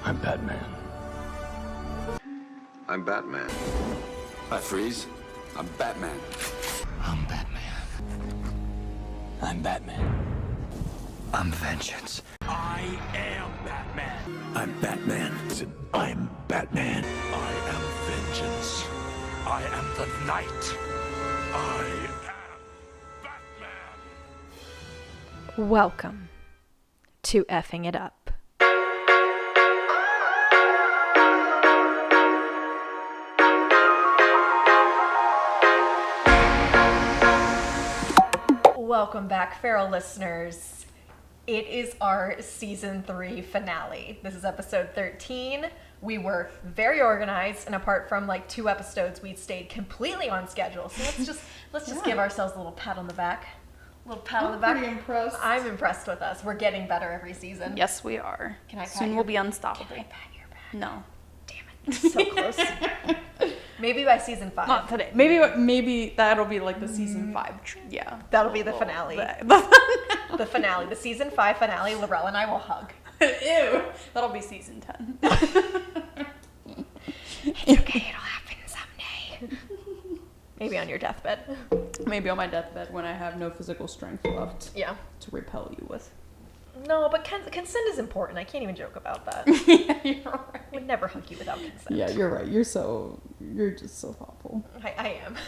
I'm Batman. I'm Batman. Hi, Freeze. I'm Batman. I'm Batman. I'm Batman. I'm Vengeance. I am Batman. I'm Batman. I'm Batman. I am Vengeance. I am the Knight. I am Batman. Welcome to Effing It Up. Welcome back, feral listeners. It is our season 3 finale. This is episode 13. We were very organized, and apart from like 2 episodes, we stayed completely on schedule. So let's just give ourselves a little pat on the back. A little pat on the back. Pretty impressed. I'm impressed with us. We're getting better every season. Yes, we are. Can I pat Soon your- we'll be unstoppable. Can I pat your back? No. Damn it. So close. Maybe by season 5. Not today. Maybe that'll be like the season 5. Yeah. That'll be the finale. The The finale. The season 5 finale. Laurel and I will hug. Ew. That'll be season 10. It's okay. It'll happen someday. Maybe on your deathbed. Maybe on my deathbed when I have no physical strength left Yeah. to repel you with. No, but consent is important. I can't even joke about that. Yeah, you're right. I would never hug you without consent. Yeah, you're right. You're just so thoughtful. I am.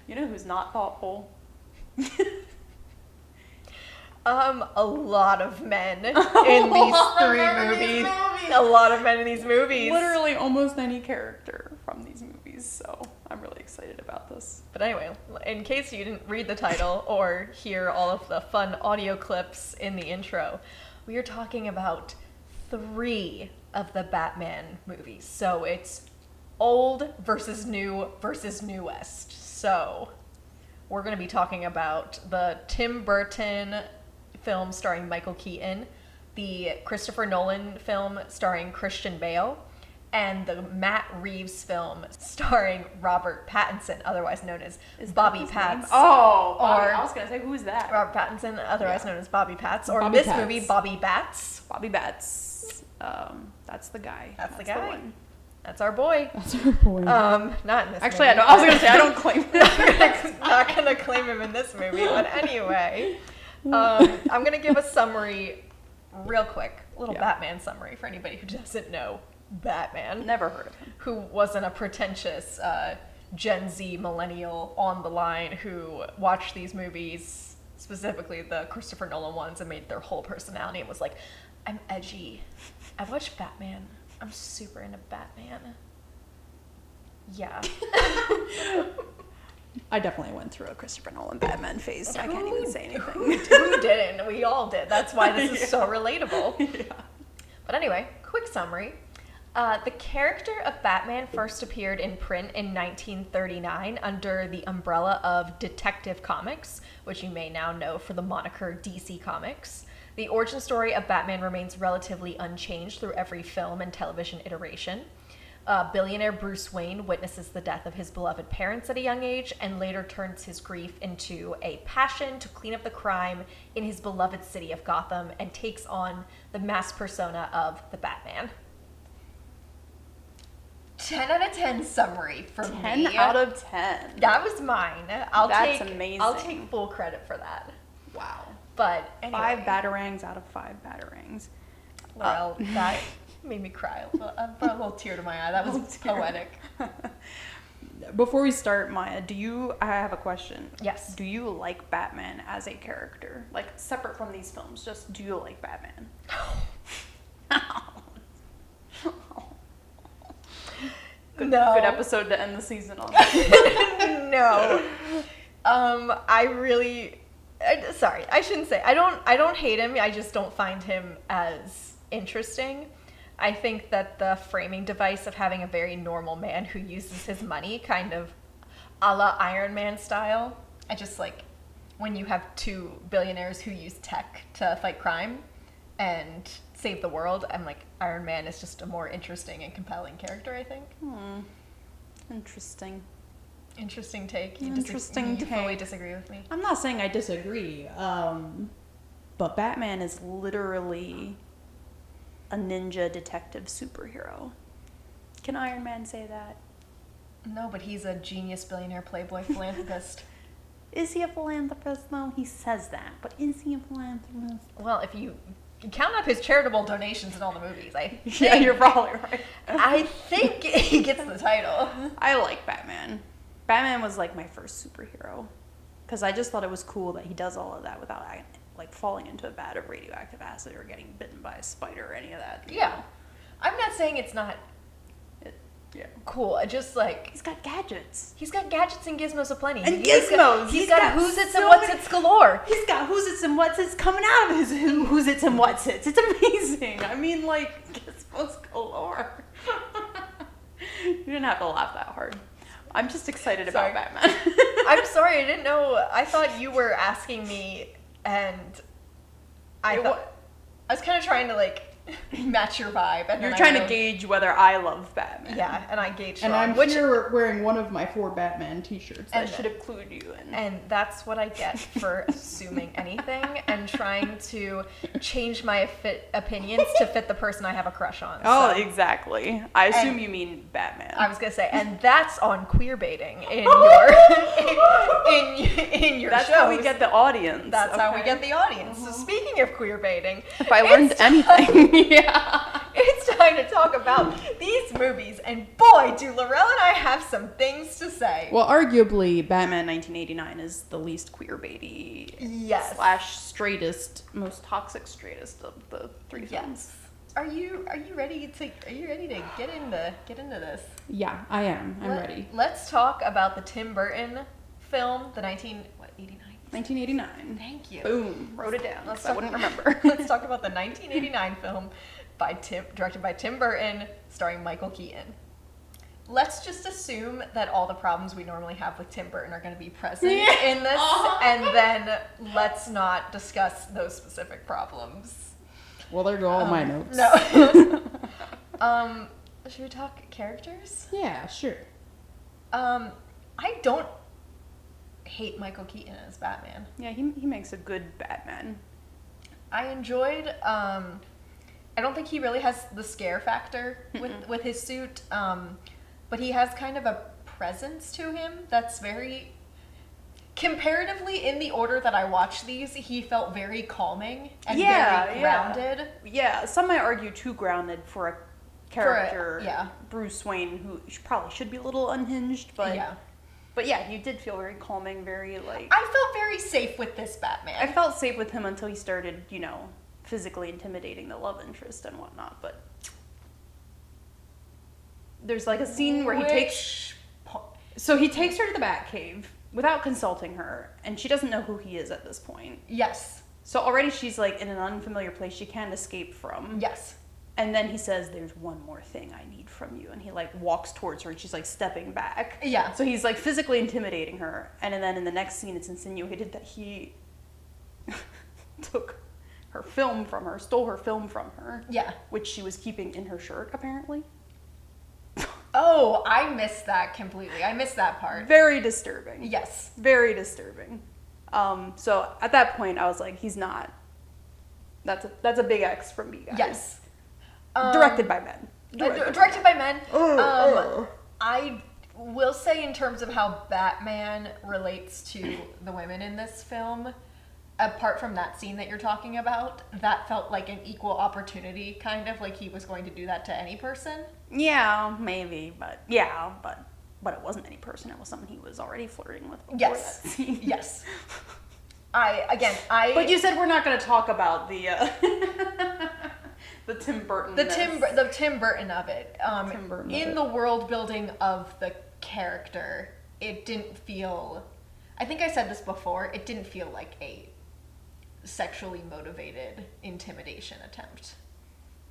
You know who's not thoughtful? A lot of men in these 3 movies. A lot of men in these movies. Literally almost any character from these movies, so I'm really excited about this. But anyway, in case you didn't read the title or hear all of the fun audio clips in the intro, we are talking about 3 of the Batman movies. So it's old versus new versus newest. So we're going to be talking about the Tim Burton film starring Michael Keaton, the Christopher Nolan film starring Christian Bale, and the Matt Reeves film starring Robert Pattinson, otherwise known as Bobby Pats. Oh, Bobby. Or I was going to say, who's that? Robert Pattinson, otherwise known as Bobby Pats, or in Bobby this Pats. movie, Bobby Bats. Bobby Bats. That's the guy. That's the the guy. one. That's our boy. That's her boy. Not in this Actually, movie. I was going to say, I don't claim him. Not gonna claim him in this movie, but anyway, I'm gonna give a summary real quick, a little Batman summary for anybody who doesn't know Batman. Never heard of him. Who wasn't a pretentious Gen Z millennial on the line who watched these movies, specifically the Christopher Nolan ones, and made their whole personality and was like, I'm edgy. I watched Batman. I'm super into Batman. Yeah. I definitely went through a Christopher Nolan Batman phase. I can't even say anything. Who didn't? We all did. That's why this is so relatable. Yeah. But anyway, quick summary. The character of Batman first appeared in print in 1939 under the umbrella of Detective Comics, which you may now know for the moniker DC Comics. The origin story of Batman remains relatively unchanged through every film and television iteration. Billionaire Bruce Wayne witnesses the death of his beloved parents at a young age and later turns his grief into a passion to clean up the crime in his beloved city of Gotham and takes on the masked persona of the Batman. 10 out of 10 summary for 10 me. out of 10. That was mine. That's I'll amazing. take full credit for that. Wow. But anyway. 5 batarangs out of 5 batarangs. Well, that made me cry. I brought a little tear to my eye. That was poetic. Before we start, Maya, I have a question. Yes. Do you like Batman as a character? Like, separate from these films, just do you like Batman? No. Good episode to end the season on. No. Sorry, I shouldn't say. I don't hate him. I just don't find him as interesting. I think that the framing device of having a very normal man who uses his money kind of a la Iron Man style. I just like when you have 2 billionaires who use tech to fight crime and save the world. I'm like, Iron Man is just a more interesting and compelling character, I think. Interesting. Interesting take. You fully disagree with me? I'm not saying I disagree, but Batman is literally a ninja detective superhero. Can Iron Man say that? No, but he's a genius billionaire playboy philanthropist. Is he a philanthropist though? He says that, but is he a philanthropist? Well, if you count up his charitable donations in all the movies, Yeah, you're probably right. I think he gets the title. I like Batman. Batman was like my first superhero because I just thought it was cool that he does all of that without like falling into a vat of radioactive acid or getting bitten by a spider or any of that. you Yeah. know? I'm not saying it's not Yeah. cool. I just like He's got gadgets. he's got gadgets and gizmos aplenty. And He's gizmos. He's got who's its and so what's many- its galore. He's got who's its and what's its coming out of his who's its and what's its. It's amazing. I mean, like, gizmos galore. You didn't have to laugh that hard. I'm just excited Sorry. about Batman. I'm sorry, I didn't know. I thought you were asking me, and I was kind of trying to like match your vibe. And You're then trying I to know- gauge whether I love Batman. Yeah, and I gauged And wrong, I'm which here wearing one of my 4 Batman t-shirts. I And- should have clued you in. and that's what I get for assuming anything and trying to change my opinions to fit the person I have a crush on. Oh, So, exactly. I assume And- you mean Batman. I was gonna say, and that's on queer baiting in your in your That's shows. how we get the audience. That's how we okay? get the audience. So speaking of queer baiting, If I learned anything, yeah. it's time to talk about these movies, and boy, do Laurel and I have some things to say. Well, arguably, Batman 1989 is the least queerbaity Yes. / straightest, most toxic straightest of the 3 films. Yes. Are you ready to get into this? yeah, I am. I'm ready. Let's talk about the Tim Burton film, the 1989. 1989. Thank you. Boom. Wrote it down. Let's I talk- wouldn't remember. Let's talk about the 1989 film directed by Tim Burton, starring Michael Keaton. Let's just assume that all the problems we normally have with Tim Burton are going to be present in this, and then let's not discuss those specific problems. Well, there go all my notes. No. Should we talk characters? Yeah, sure. I don't hate Michael Keaton as Batman. Yeah, he makes a good Batman. I enjoyed. I don't think he really has the scare factor with his suit, but he has kind of a presence to him that's very. Comparatively, in the order that I watched these, he felt very calming and very grounded. Yeah, some might argue too grounded for a character, yeah. Bruce Wayne, who probably should be a little unhinged, but Yeah. But yeah, he did feel very calming, very like. I felt very safe with this Batman. I felt safe with him until he started, physically intimidating the love interest and whatnot. But there's like a scene where he takes her to the Batcave without consulting her, and she doesn't know who he is at this point. Yes. So already she's like in an unfamiliar place she can't escape from. Yes. And then he says, "There's one more thing I need from you," and he like walks towards her, and she's like stepping back. Yeah. So he's like physically intimidating her, and then in the next scene, it's insinuated that he took her film from her, stole her film from her. Yeah. Which she was keeping in her shirt, apparently. Oh, I missed that completely. I missed that part. Very disturbing. Yes. Very disturbing. So at that point, I was like, he's not. That's a big X from me, guys. Yes. Directed by men. Directed by men. I will say, in terms of how Batman relates to the women in this film, apart from that scene that you're talking about, that felt like an equal opportunity, kind of like he was going to do that to any person. Yeah, maybe, but it wasn't any person. It was someone he was already flirting with before Yes. that scene. Yes. I But you said we're not going to talk about the the Tim Burton. the Tim Burton of it. Tim Burton of In it. the world building of the character, it didn't feel. I think I said this before. It didn't feel like a sexually motivated intimidation attempt.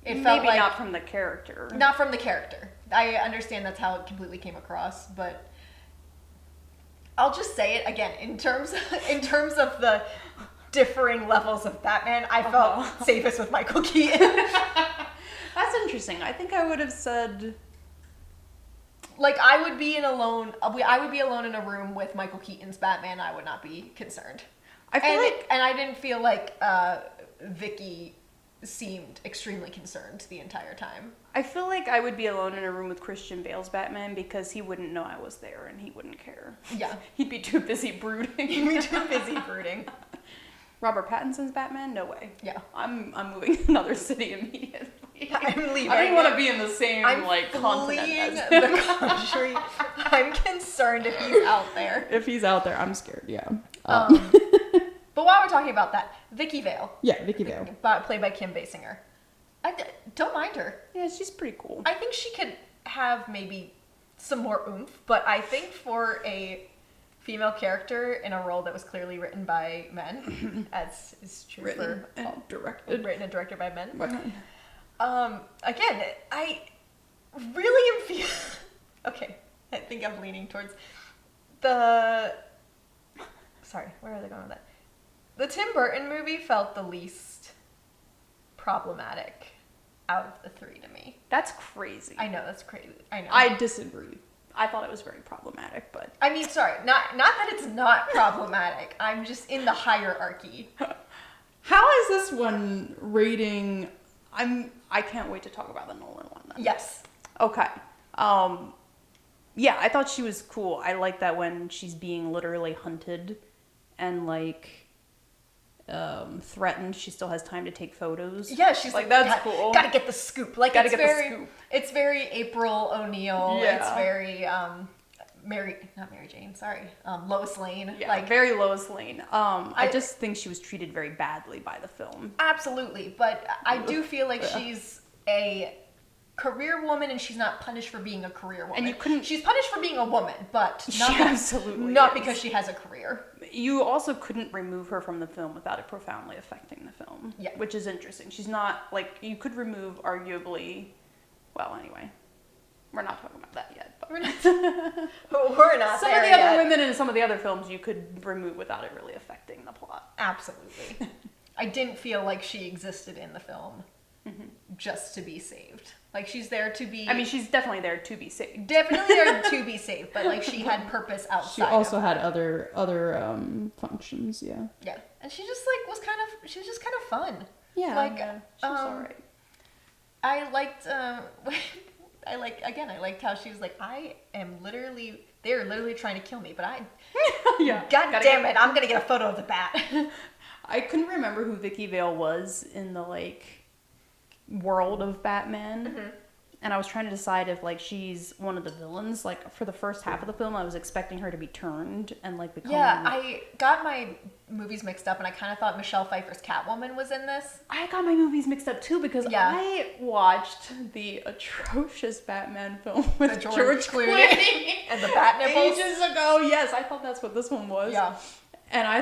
It felt maybe like not from the character. not from the character. I understand that's how it completely came across, but I'll just say it again in terms of the differing levels of Batman. I felt safest with Michael Keaton. That's interesting. I think I would have said. Like I would be alone in a room with Michael Keaton's Batman. I would not be concerned. I feel And I didn't feel like Vicky seemed extremely concerned the entire time. I feel like I would be alone in a room with Christian Bale's Batman because he wouldn't know I was there and he wouldn't care. Yeah. He'd be too busy brooding. He'd be too busy brooding. Robert Pattinson's Batman? No way. Yeah. I'm moving to another city immediately. I'm leaving. I don't want to be in the same continent fleeing as the country. I'm concerned if he's out there. If he's out there, I'm scared. Yeah. But while we're talking about that, Vicky Vale, Yeah, Vicky Vale. played by Kim Basinger. I don't mind her. Yeah, she's pretty cool. I think she could have maybe some more oomph, but I think for a female character in a role that was clearly written by men, as is true Written and directed. written and directed by men. Right. Again, I really am feeling. Okay, I think I'm leaning towards the. Sorry, where are they going with that? The Tim Burton movie felt the least problematic out of the three to me. That's crazy. I know that's crazy. I know. I disagree. I thought it was very problematic, but I mean, sorry, not that it's not problematic. I'm just in the hierarchy. How is this one rating? I can't wait to talk about the Nolan one then. Yes. Okay. Yeah, I thought she was cool. I like that when she's being literally hunted and threatened, she still has time to take photos. Yeah, she's like that's cool. Gotta get the scoop. Like Gotta it's get the very, scoop. it's very April O'Neil. Yeah. It's very not Mary Jane. Sorry, Lois Lane. Yeah, like very Lois Lane. I just think she was treated very badly by the film. absolutely, but I do feel like she's a career woman and she's not punished for being a career woman. And you couldn't- She's punished for being a woman, but not, She absolutely not is. because she has a career. You also couldn't remove her from the film without it profoundly affecting the film. Yeah. Which is interesting. She's not, you could remove arguably, well, anyway, we're not talking about that yet. But We're not some there of the yet. other women in some of the other films you could remove without it really affecting the plot. Absolutely. I didn't feel like she existed in the film just to be saved. Like she's there to be. I mean, she's definitely there to be saved. definitely there to be saved, but like she had purpose outside. She also of had that. other functions. Yeah. Yeah, and she just she was just kind of fun. Yeah. Like Yeah, she was alright. I liked I liked how she was like, they're literally trying to kill me, but Yeah. God damn it, I'm gonna get a photo of the bat. I couldn't remember who Vicky Vale was in the world of Batman, and I was trying to decide if she's one of the villains. For the first half of the film, I was expecting her to be turned and become. Yeah, I got my movies mixed up, and I kind of thought Michelle Pfeiffer's Catwoman was in this. I got my movies mixed up too because Yeah. I watched the atrocious Batman film with The George Clooney Clooney and the bat nipples. ages ago. Yes, I thought that's what this one was. Yeah. And I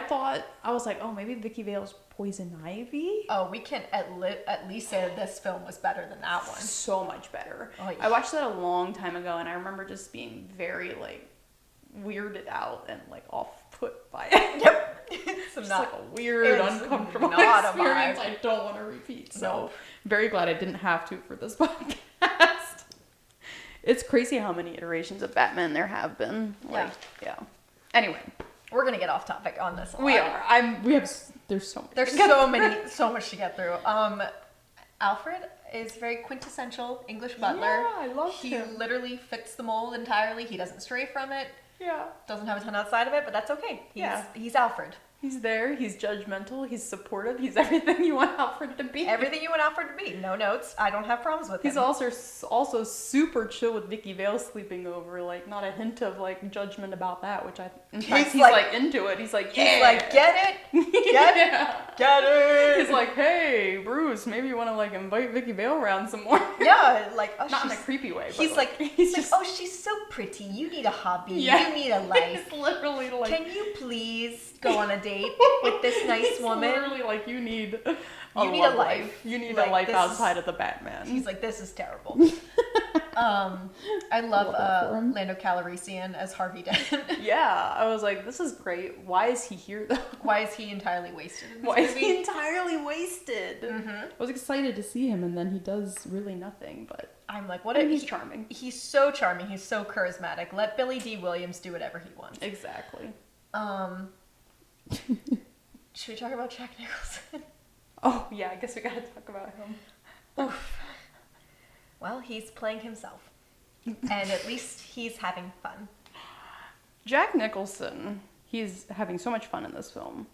was like, oh, maybe Vicky Vale's Poison Ivy. Oh, we can at least say this film was better than that one. So much better. Oh, yeah. I watched that a long time ago, and I remember just being very weirded out and off put by it. Yep. Just a weird, it's uncomfortable not a experience vibe. I don't want to repeat. So No. very glad I didn't have to for this podcast. It's crazy how many iterations of Batman there have been. Yeah. Anyway, We're gonna get off topic on this. we are. There's so much. There's so much to get through. Alfred is very quintessential English butler. Yeah, I love He him. literally fits the mold entirely. He doesn't stray from it. Yeah. Doesn't have a ton outside of it, but that's okay. He's Alfred. He's there. He's judgmental. He's supportive. He's everything you want Alfred to be. Everything you want Alfred to be. No notes. I don't have problems with him. He's also super chill with Vicky Vale sleeping over. Not a hint of judgment about that. Which in fact he's into it. He's like, yeah. He's like, get it, get it. He's like, hey, Bruce, maybe you want to invite Vicky Vale around some more. Yeah, oh, Not in a creepy way. He's but he's like, oh, she's so pretty. You need a hobby. Yeah. You need a life. He's literally Can you please go on a date with this nice He's woman? literally you need a life. love life. You need a life this outside of the Batman. He's like, this is terrible. I love that for him. Lando Calrissian as Harvey Dent. Yeah, I was like, this is great. Why is he here though? Why is he entirely wasted in this Why is movie? he entirely wasted? I was excited to see him, and then he does really nothing. But I'm like, what? he's charming. He's so charming. He's so charismatic. Let Billy D. Williams do whatever he wants. Exactly. Should we talk about Jack Nicholson? Oh, yeah, I guess we gotta talk about him. Oof. Well, he's playing himself. And at least he's having fun. Jack Nicholson, he's having so much fun in this film.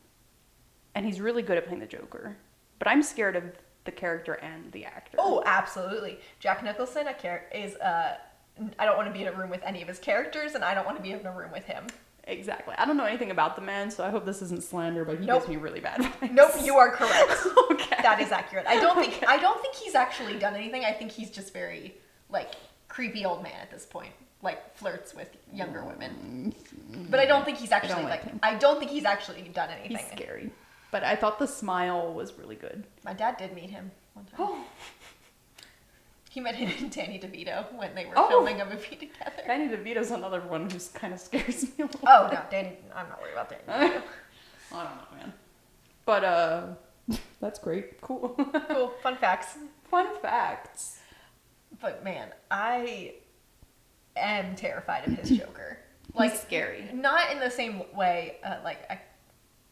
And he's really good at playing the Joker. But I'm scared of the character and the actor. Oh, absolutely. Jack Nicholson is, I don't want to be in a room with any of his characters, and I don't want to be in a room with him. Exactly. I don't know anything about the man, so I hope this isn't slander, but he gives me really bad vibes. Nope, you are correct. Okay. That is accurate. I don't think he's actually done anything. I think he's just very, like, creepy old man at this point. Like, flirts with younger women. But I don't think he's actually, I don't think he's actually done anything. He's scary. But I thought the smile was really good. My dad did meet him one time. Oh. He met him and Danny DeVito when they were filming a movie together. Danny DeVito's another one who kind of scares me a little. Oh, no, I'm not worried about Danny DeVito. I don't know, man. But, that's great. Cool. Cool. Fun facts. Fun facts. But, man, I am terrified of his Joker. Like, He's scary. Not in the same way, I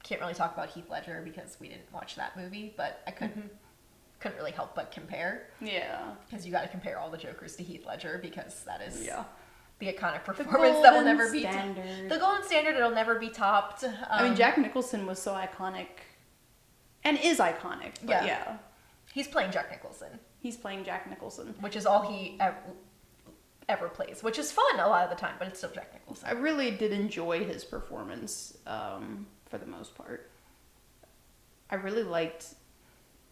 can't really talk about Heath Ledger because we didn't watch that movie, but I couldn't really help but compare. Yeah. Because you got to compare all the Jokers to Heath Ledger because that is the iconic The performance that will golden never be standard. the golden standard. It'll never be topped. I mean, Jack Nicholson was so iconic, and is iconic. But yeah, he's playing Jack Nicholson, he's playing Jack Nicholson. which is all he ever plays, which is fun a lot of the time, but it's still Jack Nicholson. I really did enjoy his performance for the most part. I really liked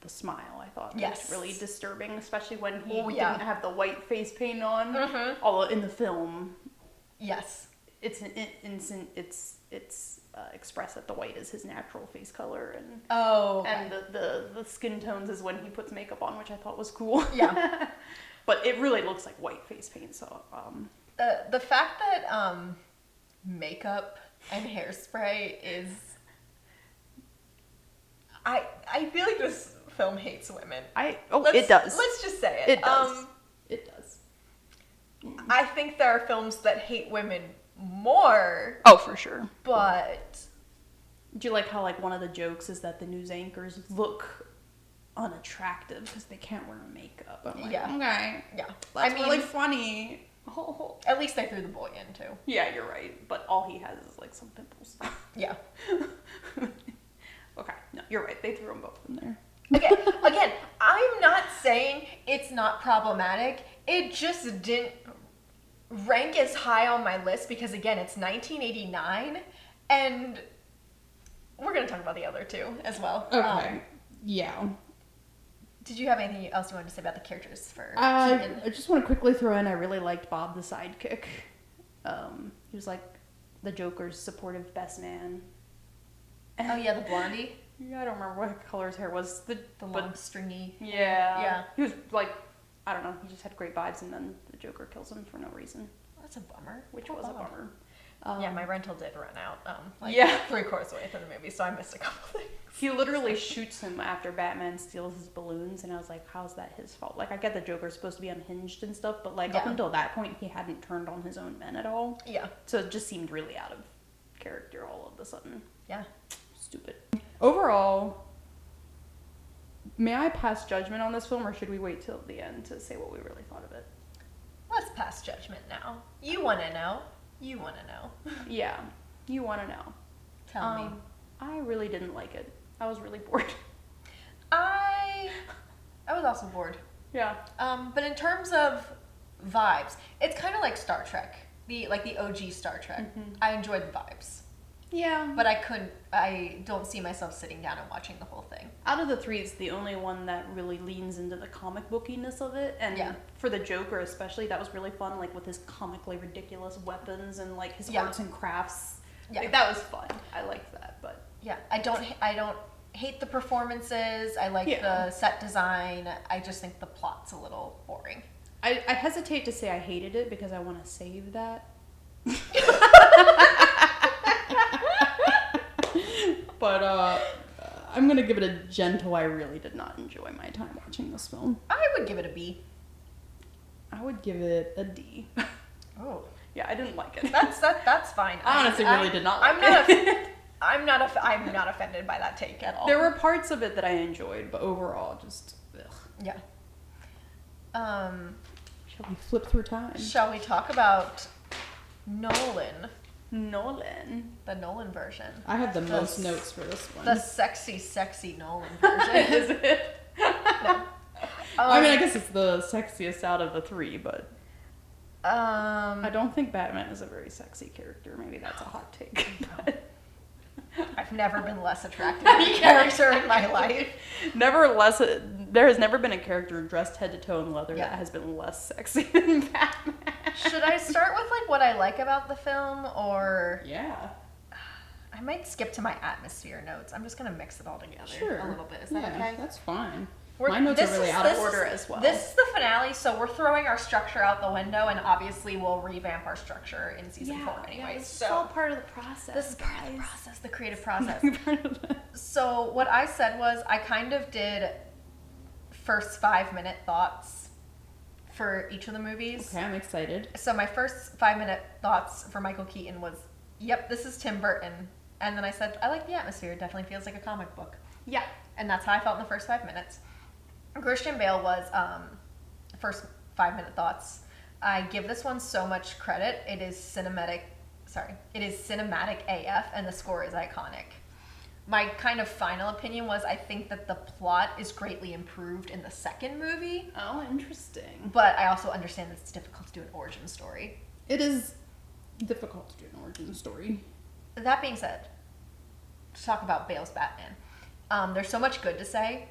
the smile. I thought it was really disturbing, especially when he didn't have the white face paint on. Although in the film, it's expressed that the white is his natural face color, and and the skin tones is when he puts makeup on, which I thought was cool. Yeah. But it really looks like white face paint. So the fact that makeup and hairspray is, I feel like this film hates women. It does. Let's just say it. It does. It does. I think there are films that hate women more. Oh, for sure. But do you like how one of the jokes is that the news anchors look unattractive because they can't wear makeup? I'm like, okay. Yeah. That's really funny. At least they threw the boy in too. Yeah, you're right. But all he has is some pimples. Yeah. Okay. No, you're right. They threw them both in there. Okay. Again, I'm not saying it's not problematic. It just didn't rank as high on my list because, again, it's 1989, and we're going to talk about the other two as well. Okay. Yeah. Did you have anything else you wanted to say about the characters for Keegan? I just want to quickly throw in, I really liked Bob the sidekick. He was like the Joker's supportive best man. Oh, yeah, the blondie? Yeah, I don't remember what color his hair was. The long, stringy. Yeah. Yeah. He was I don't know, he just had great vibes, and then the Joker kills him for no reason. That's a bummer. Which was a bummer. Yeah, my rental did run out 3/4 way through the movie, so I missed a couple things. He literally shoots him after Batman steals his balloons, and I was like, how's that his fault? I get the Joker's supposed to be unhinged and stuff, but up until that point, he hadn't turned on his own men at all. Yeah. So it just seemed really out of character all of a sudden. Yeah. Stupid. Overall, may I pass judgment on this film, or should we wait till the end to say what we really thought of it? Let's pass judgment now. You want to know. You want to know. Yeah, you want to know. Tell me. I really didn't like it. I was really bored. I was also bored. Yeah. But in terms of vibes, it's kind of like Star Trek, the OG Star Trek. Mm-hmm. I enjoyed the vibes. Yeah. But I don't see myself sitting down and watching the whole thing. Out of the three, it's the only one that really leans into the comic bookiness of it. And for the Joker especially, that was really fun, with his comically ridiculous weapons and his arts and crafts. Yeah. That was fun. I liked that, but yeah, I don't hate the performances. I like the set design. I just think the plot's a little boring. I hesitate to say I hated it because I want to save that. But I'm gonna give it a gentle. I really did not enjoy my time watching this film. I would give it a B. I would give it a D. Oh. Yeah, I didn't like it. That's fine. I honestly really did not like it. I'm not offended by that take at all. There were parts of it that I enjoyed, but overall, just ugh. Yeah. Shall we flip through time? Shall we talk about Nolan? Nolan. The Nolan version. I have the most notes for this one. The sexy Nolan version. Is it? No. I mean, I guess it's the sexiest out of the three, but I I don't think Batman is a very sexy character. Maybe that's a hot take. But I've never been less attracted to a character in my life. There has never been a character dressed head to toe in leather Yeah. that has been less sexy than Batman. Should I start with like what I like about the film, or yeah. I might skip to my atmosphere notes? I'm just gonna mix it all together Sure. a little bit. Is that Yeah, okay? that's fine. We're- My notes are this really is- out of this order is- as well. This is the finale, so we're throwing our structure out the window, and obviously we'll revamp our structure in season 4 anyway. It's all part of the process. This is part of the process, the creative process. Part of that. So what I said was I kind of did first 5-minute thoughts for each of the movies. Okay, I'm excited. So my first 5-minute thoughts for Michael Keaton was, yep, this is Tim Burton. And then I said, I like the atmosphere. It definitely feels like a comic book. Yeah. And that's how I felt in the first 5 minutes. Christian Bale was first 5-minute thoughts. I give this one so much credit. It is cinematic AF, and the score is iconic. My kind of final opinion was I think that the plot is greatly improved in the second movie, Oh, interesting. but I also understand that it's difficult to do an origin story. It is difficult to do an origin story. That being said, to talk about Bale's Batman, there's so much good to say.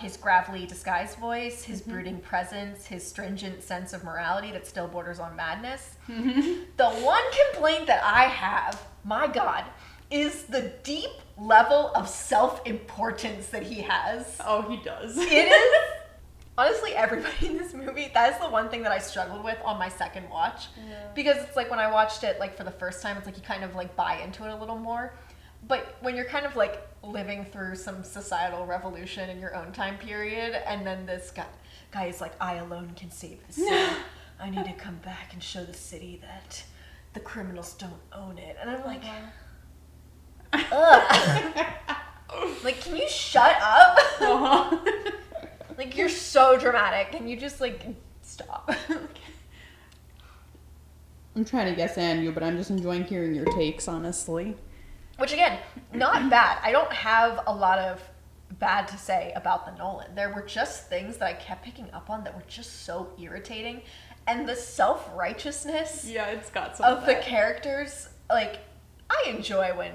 His gravelly disguised voice, his brooding presence, his stringent sense of morality that still borders on madness. The one complaint that I have, my God, is the deep level of self-importance that he has. Oh, he does. It is, honestly, everybody in this movie, that is the one thing that I struggled with on my second watch. Yeah. Because it's like when I watched it like for the first time, it's like you kind of like buy into it a little more. But when you're kind of like living through some societal revolution in your own time period, and then this guy is like, I alone can save the city. I need to come back and show the city that the criminals don't own it. And I'm like, ugh. Like, can you shut up? Uh-huh. Like, you're so dramatic. Can you just like stop? I'm trying to guess you, but I'm just enjoying hearing your takes, honestly. Which again, not bad. I don't have a lot of bad to say about the Nolan. There were just things that I kept picking up on that were just so irritating. And the self-righteousness Yeah, it's got some of the that. characters, like, I enjoy when,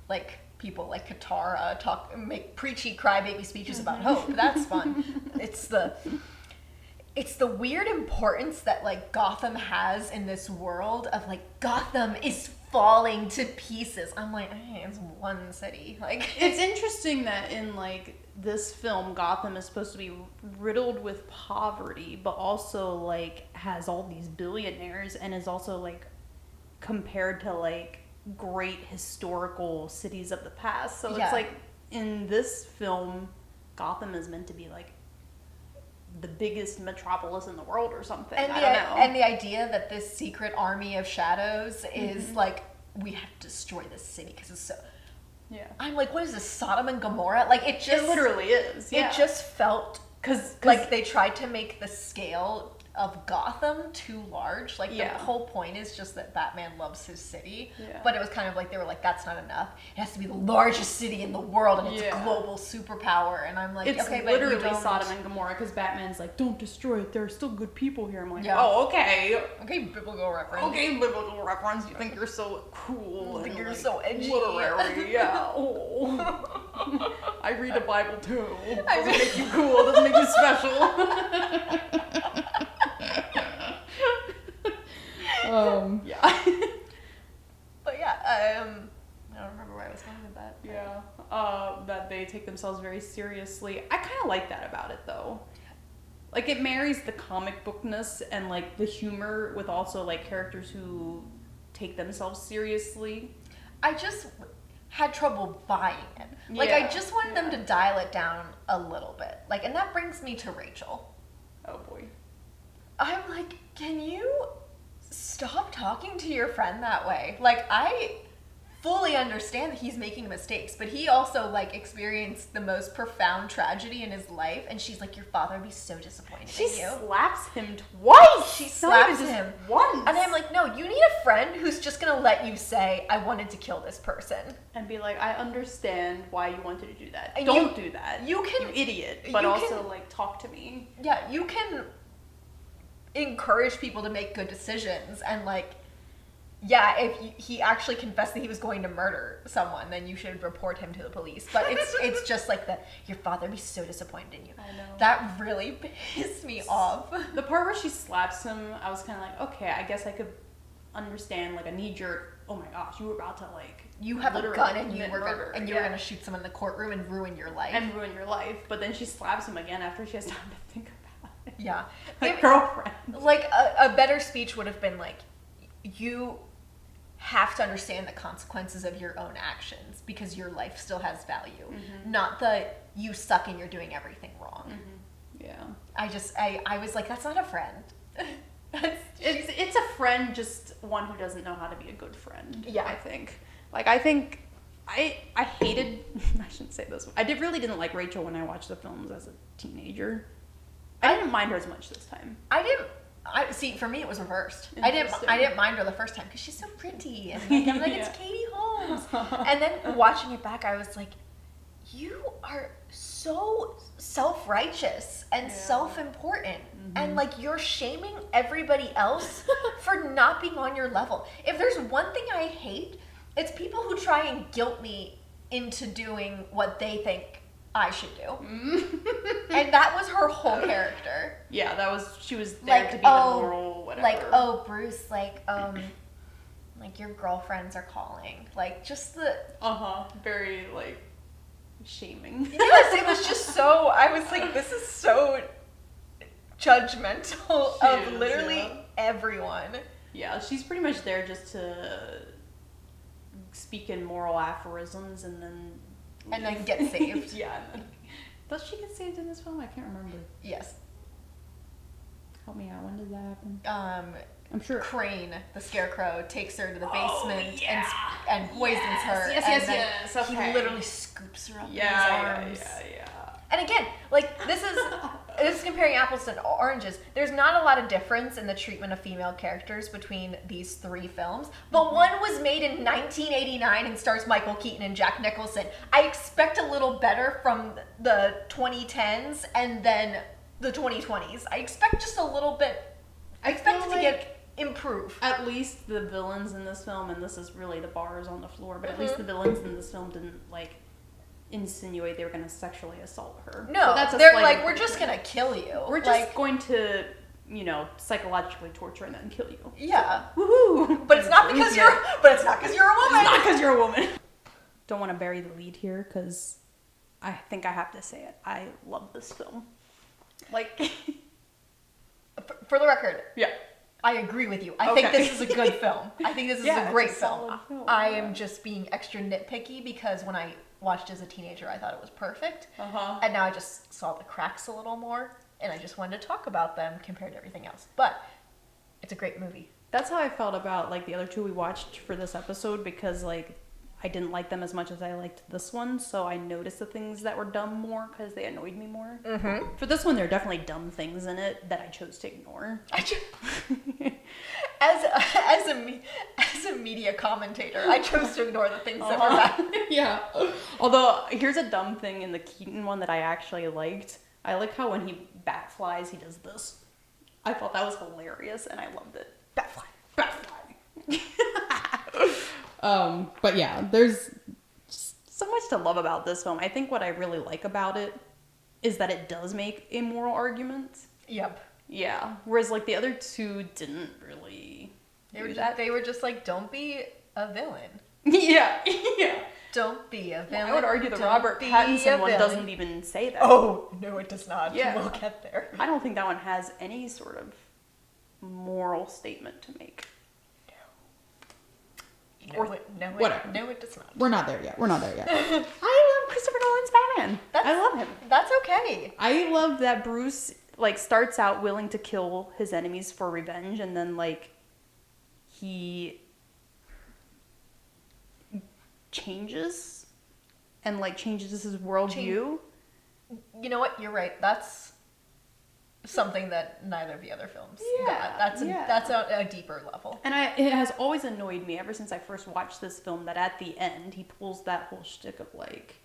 like, people like Katara make preachy crybaby speeches about hope. That's fun. It's the weird importance that like Gotham has in this world of like Gotham is falling to pieces. I'm like, hey, it's one city. Like, It's interesting that in like this film, Gotham is supposed to be riddled with poverty, but also like has all these billionaires and is also like compared to like great historical cities of the past. So Yeah. it's like in this film, Gotham is meant to be like the biggest metropolis in the world or something. and I don't know. and the idea that this secret army of shadows is like, we have to destroy this city because it's so. yeah, I'm like, what is this, Sodom and Gomorrah? Like, it just it literally is. Yeah. It just felt because like they tried to make the scale of Gotham too large. Like, the Yeah. whole point is just that Batman loves his city. Yeah. But it was kind of like, they were like, that's not enough. It has to be the largest city in the world, and it's Yeah. a global superpower. And I'm like, it's okay, but you literally don't... Sodom and Gomorrah because Batman's like, don't destroy it. There are still good people here. I'm like, Yeah. oh, okay. Okay, biblical reference. Okay, biblical reference. You think you're so cool. You think and, you're like, so edgy. Literary, yeah. Oh. I read the Bible too. I Doesn't read- make you cool. Doesn't make you special. Yeah. But yeah, I don't remember where I was going with that. Yeah. That they take themselves very seriously. I kind of like that about it though. Like it marries the comic bookness and like the humor with also like characters who take themselves seriously. I just had trouble buying it. Like, I Yeah, just wanted them to dial it down a little bit. Like, and that brings me to Rachel. Oh boy. I'm like, can you stop talking to your friend that way? Like, I fully understand that he's making mistakes, but he also like experienced the most profound tragedy in his life, and she's like, your father would be so disappointed She in you. slaps him twice. She Not slaps even just him once. And I'm like, no, you need a friend who's just gonna let you say, I wanted to kill this person. And be like, I understand why you wanted to do that. And Don't do that. You can, you idiot. But you also, can, like, talk to me. yeah, you can encourage people to make good decisions, and like, yeah, if he actually confessed that he was going to murder someone, then you should report him to the police. But it's just like your father would be so disappointed in you. I know. That really pissed me off. The part where she slaps him, I was kind of like, okay, I guess I could understand, like, a knee-jerk, oh my gosh, you were about to, like, You have a literally gun and commit you were murder. gonna, Yeah. gonna shoot someone in the courtroom and ruin your life. And ruin your life. But then she slaps him again after she has time to think about it. Yeah. Like, girlfriend. Like, a better speech would have been like, you have to understand the consequences of your own actions because your life still has value. Mm-hmm. Not the, you suck and you're doing everything wrong. Mm-hmm. Yeah. I was like, that's not a friend. It's a friend, just one who doesn't know how to be a good friend. Yeah. I think. Like, I hated, I shouldn't say this, really didn't like Rachel when I watched the films as a teenager. I didn't mind her as much this time. See, for me it was reversed. I didn't mind her the first time because she's so pretty, and like, I'm like, Yeah. it's Katie Holmes. And then watching it back, I was like, you are so self-righteous and self-important, and like, you're shaming everybody else for not being on your level. If there's one thing I hate, it's people who try and guilt me into doing what they think I should do. And that was her whole character. Yeah, she was there Like, to be the moral whatever. like, oh, Bruce, like your girlfriends are calling. Like, just the... Very, like, shaming. Yes, it was just so... I was like, this is so judgmental of literally everyone. Yeah, she's pretty much there just to speak in moral aphorisms and then get saved. Yeah. Does she get saved in this film? I can't remember. Yes. Help me out. When did that happen? I'm sure. Crane, the scarecrow, takes her to the Oh, basement yeah. and poisons her. Yes, and yes, then yes. Okay. He literally scoops her up in his Yeah, arms. yeah. And again, like, this is comparing apples to oranges. There's not a lot of difference in the treatment of female characters between these three films, but one was made in 1989 and stars Michael Keaton and Jack Nicholson. I expect a little better from the 2010s and then the 2020s. I expect just a little bit. I expect it to get improve. At least the villains in this film, and this is really the bars on the floor, but at least the villains in this film didn't, like, insinuate they were going to sexually assault her. No, so they're like, we're just going to kill you. We're just like, going to, psychologically torture and then kill you. Yeah. Woohoo! But it's not because you're a woman. It's not because you're a woman. Don't want to bury the lead here because I think I have to say it. I love this film. Like, For the record, yeah. I agree with you. I think this is a good film. I think this is a great it's a film. solid film. I am just being extra nitpicky because when I watched as a teenager, I thought it was perfect. And now I just saw the cracks a little more, and I just wanted to talk about them compared to everything else. But it's a great movie. That's how I felt about, like, the other two we watched for this episode because, like, I didn't like them as much as I liked this one, so I noticed the things that were dumb more because they annoyed me more. For this one, there are definitely dumb things in it that I chose to ignore. As a media commentator, I chose to ignore the things that were bad. Yeah. Although, here's a dumb thing in the Keaton one that I actually liked. I like how when he bat flies, he does this. I thought that was hilarious, and I loved it. Bat fly. Bat fly. But yeah, there's so much to love about this film. I think what I really like about it is that it does make a moral argument. Yep. Yeah. Whereas, like, the other two didn't really do that. They were just like, don't be a villain. Yeah. Yeah. Don't be a villain. I would argue the Don't Robert be Pattinson a one villain. doesn't even say that. Oh, no, it does not. Yeah. We'll get there. I don't think that one has any sort of moral statement to make. Whatever. No, it does not. We're not there yet. I love Christopher Nolan's Batman. I love him. That's okay. I love that Bruce, like, starts out willing to kill his enemies for revenge, and then, like, he changes and like changes his worldview. You know what? You're right. That's something that neither of the other films got. That's a deeper level. And it has always annoyed me ever since I first watched this film that at the end he pulls that whole shtick of like,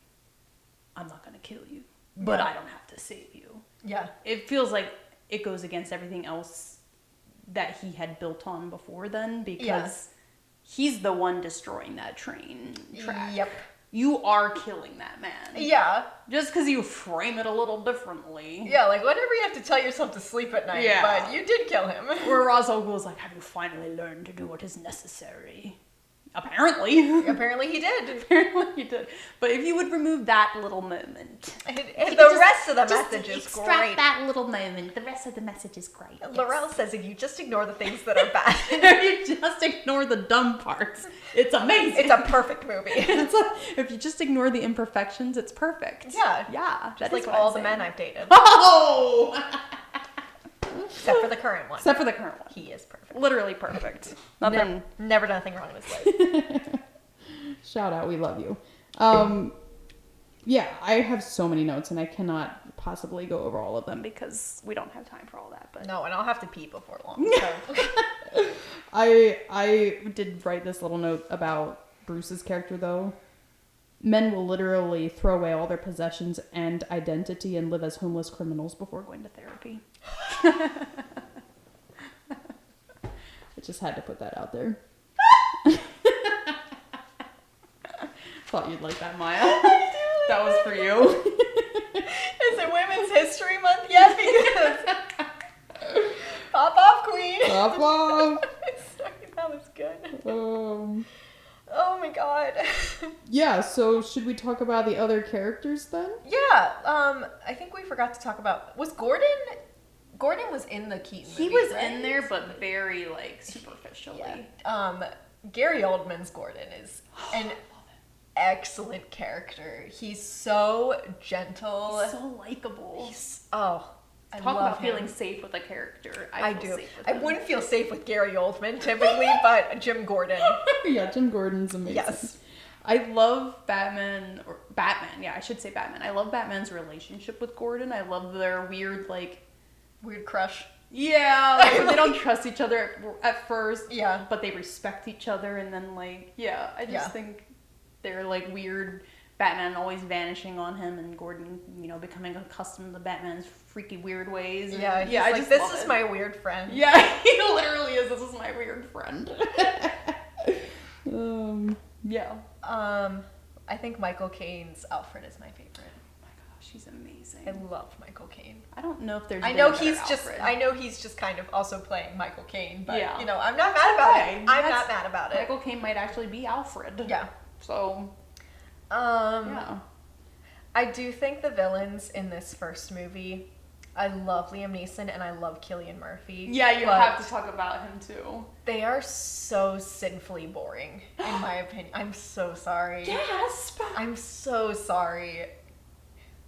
I'm not gonna kill you, but I don't have to save you. Yeah. It feels like it goes against everything else that he had built on before then, because he's the one destroying that train track. Yep. You are killing that man. Yeah. Just because you frame it a little differently. Yeah, like whatever you have to tell yourself to sleep at night, but you did kill him. Where Ra's al Ghul's like, have you finally learned to do what is necessary? Apparently. Apparently he did. Apparently he did. But if you would remove that little moment. And the rest of the message is extract great. that little moment. The rest of the message is great. Laurel says if you just ignore the things that are bad. If you just ignore the dumb parts, it's amazing. It's a perfect movie. If you just ignore the imperfections, it's perfect. Yeah. Yeah. Just like all the men I've dated. Oh! Except for the current one. Except for the current one. He is perfect. Literally perfect. Nothing. Never done anything wrong in his life. Shout out, we love you. Yeah, I have so many notes and I cannot possibly go over all of them. Because we don't have time for all that. But No, and I'll have to pee before long. So. I did write this little note about Bruce's character though. Men will literally throw away all their possessions and identity and live as homeless criminals before going to therapy. I just had to put that out there. thought you'd like that, Maya. That was for you. Is it Women's History Month yet? Because pop off, queen. Pop off. Sorry, that was good. Oh my god. Yeah, so should we talk about the other characters then? Yeah, I think we forgot to talk about, was Gordon was in the Keaton movie, He was right? in there, but very, like, superficially. Yeah. Gary Oldman's Gordon is an excellent character. He's so gentle. He's so likable. I Talk love about him. feeling safe with a character. I feel do. safe with I him. wouldn't feel safe with Gary Oldman typically, but Jim Gordon. Yeah, Jim Gordon's amazing. Yes. I love Batman. Yeah, I should say Batman. I love Batman's relationship with Gordon. I love their weird, like... Weird crush. Yeah, like, they don't trust each other at first. Yeah. But they respect each other, and then, like, yeah, I just think they're, like, weird... Batman always vanishing on him, and Gordon, becoming accustomed to Batman's freaky weird ways. Yeah, I like, just this love is it. my weird friend. Yeah, he literally is. This is my weird friend. Yeah. I think Michael Caine's Alfred is my favorite. Oh my gosh, he's amazing. I love Michael Caine. I don't know if there's. I been know a better he's just kind of also playing Michael Caine, but Yeah. I'm not mad about it. I'm That's- not mad about it. Michael Caine might actually be Alfred. Yeah. So. Yeah. I do think the villains in this first movie, I love Liam Neeson and I love Cillian Murphy. Yeah, you but have to talk about him too. They are so sinfully boring, in my opinion. I'm so sorry. Gasp! I'm so sorry.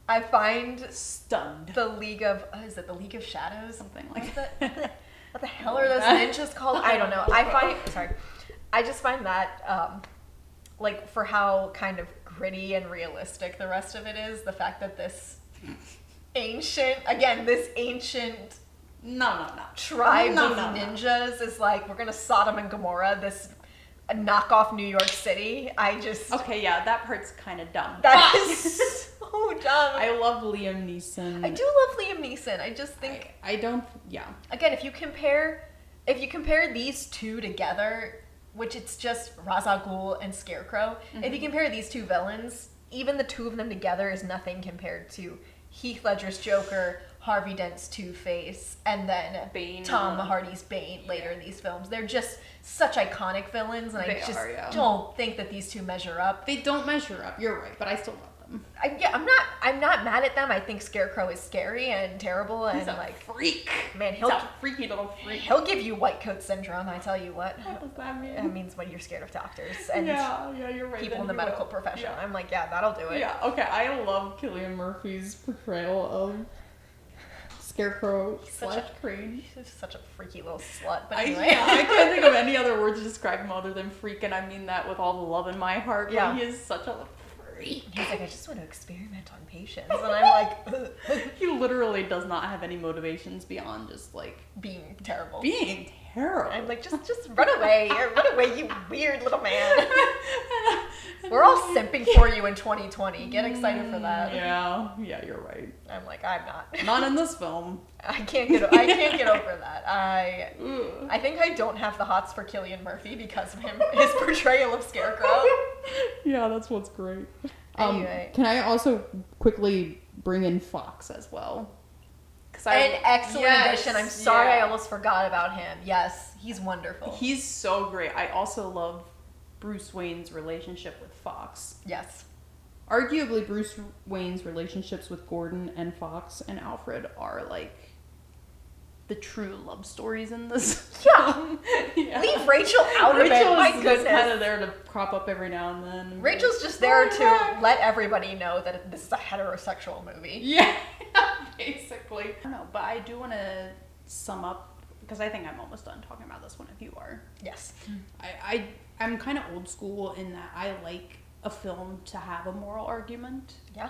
I find Stunned. the League of, is it the League of Shadows? Something like What the hell are those ninjas called? I don't know. I just find that, like, for how kind of gritty and realistic the rest of it is, the fact that this ancient No. tribe No. of ninjas is like, we're gonna Sodom and Gomorrah this knockoff New York City. Okay, yeah, that part's kind of dumb. That is so dumb. I love Liam Neeson. I do love Liam Neeson. I just think, I don't, yeah. again, if you compare these two together, which it's just Ra's al Ghul and Scarecrow, if you compare these two villains, even the two of them together is nothing compared to Heath Ledger's Joker, Harvey Dent's Two-Face, and then Bane. Tom Hardy's Bane later in these films. They're just such iconic villains, and I They just are, yeah. don't think that these two measure up. They don't measure up, you're right, but I still love them. I'm not mad at them. I think Scarecrow is scary and terrible, and He's a like, freak. man, He's a freaky little freak. he'll give you white coat syndrome. I tell you what. What does that mean? That means when you're scared of doctors and Yeah, you're right. people then in the he medical will. profession. Yeah. I'm like, yeah, that'll do it. Yeah, okay, I love Cillian Murphy's portrayal of Scarecrow such a- / Crane. He's such a freaky little slut. But I anyway. can't think of any other word to describe him other than freak, and I mean that with all the love in my heart. But Yeah. he is such a freak. He's like, I just want to experiment on patients. And I'm like, ugh. He literally does not have any motivations beyond just like Being terrible. being terrible. I'm like, just run away. Run away, you weird little man. We're all simping for you in 2020. Get excited for that. Yeah, you're right. I'm like, I'm not. Not in this film. I can't get over that. Ugh. I think I don't have the hots for Cillian Murphy because of his portrayal of Scarecrow. Yeah, that's what's great. Anyway. Can I also quickly bring in Fox as well? An excellent yes, addition. I'm sorry I yeah. almost forgot about him. Yes, he's wonderful. He's so great. I also love Bruce Wayne's relationship with Fox. Yes. Arguably, Bruce Wayne's relationships with Gordon and Fox and Alfred Are like the true love stories in this. Yeah. Yeah. Leave Rachel out of it. My goodness. kind of there to crop up every now and then. Rachel's just there to Yeah. let everybody know that this is a heterosexual movie. Yeah, basically. I don't know, but I do want to sum up because I think I'm almost done talking about this one. If you are, Yes. I'm kind of old school in that I like a film to have a moral argument. Yeah.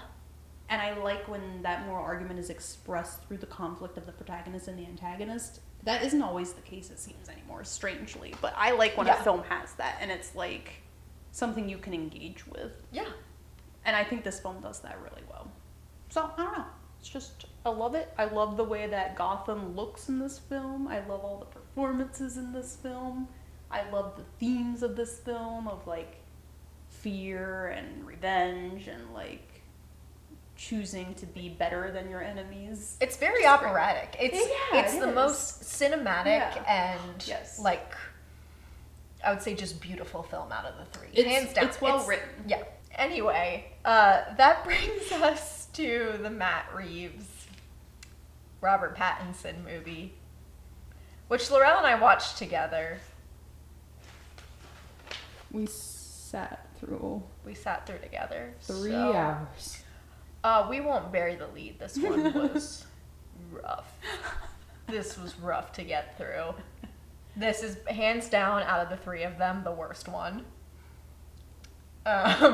And I like when that moral argument is expressed through the conflict of the protagonist and the antagonist. That isn't always the case, it seems, anymore, strangely. But I like when Yeah. a film has that, and it's like something you can engage with. Yeah. And I think this film does that really well. So, I don't know. It's just, I love it. I love the way that Gotham looks in this film. I love all the performances in this film. I love the themes of this film of, like, fear and revenge and, like, choosing to be better than your enemies. It's very Just great. operatic. It's Yeah, it's it the is. most cinematic Yeah. and Yes. like I would say just beautiful film out of the three. It's- Hands down. it's well written. Yeah. Anyway, that brings us to the Matt Reeves Robert Pattinson movie, which Laurel and I watched together. we sat through We sat through together. 3 So, hours. we won't bury the lead. This one was rough. This was rough to get through. This is hands down out of the three of them the worst one. We're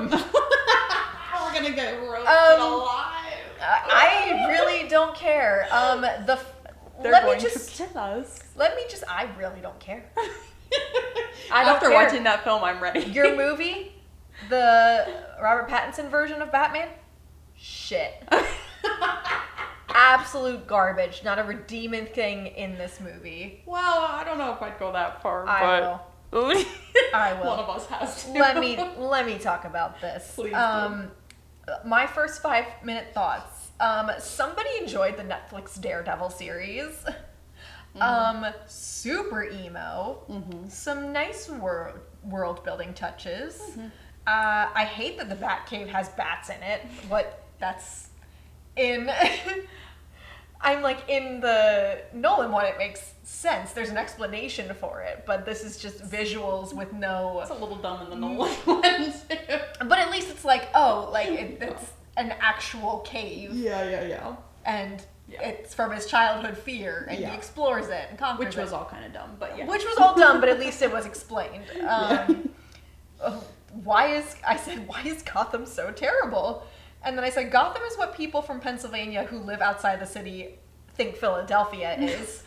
gonna get roasted alive. I really don't care. They're let me going just to kill us. I really don't care. I don't After care. watching that film, I'm ready. Your movie, the Robert Pattinson version of Batman, shit. Absolute garbage. Not a redeeming thing in this movie. Well, I don't know if I'd go that far, I will. but I will. one of us has to. Let me talk about this. Please do. My first 5-minute thoughts. Somebody enjoyed the Netflix Daredevil series. Super emo. Some nice world building touches. I hate that the Batcave has bats in it. That's in. I'm like, in the Nolan one, it makes sense. There's an explanation for it, but this is just visuals with no. It's a little dumb in the Nolan one too. But at least it's like, oh, like it's an actual cave, Yeah. and Yeah. it's from his childhood fear, and Yeah. he explores it and conquers Which it. was all kind of dumb, but yeah. Which was all dumb, but at least it was explained. Why is Gotham so terrible? And then I said, Gotham is what people from Pennsylvania who live outside the city think Philadelphia is.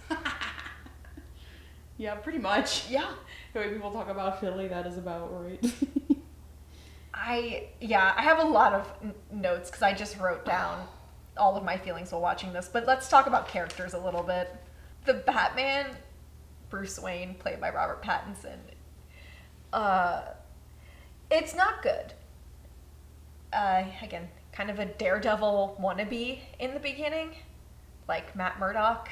Yeah, pretty much. Yeah. The way people talk about Philly, that is about right. I have a lot of notes because I just wrote down all of my feelings while watching this. But let's talk about characters a little bit. The Batman, Bruce Wayne, played by Robert Pattinson, it's not good. Again, kind of a Daredevil wannabe in the beginning, like Matt Murdock,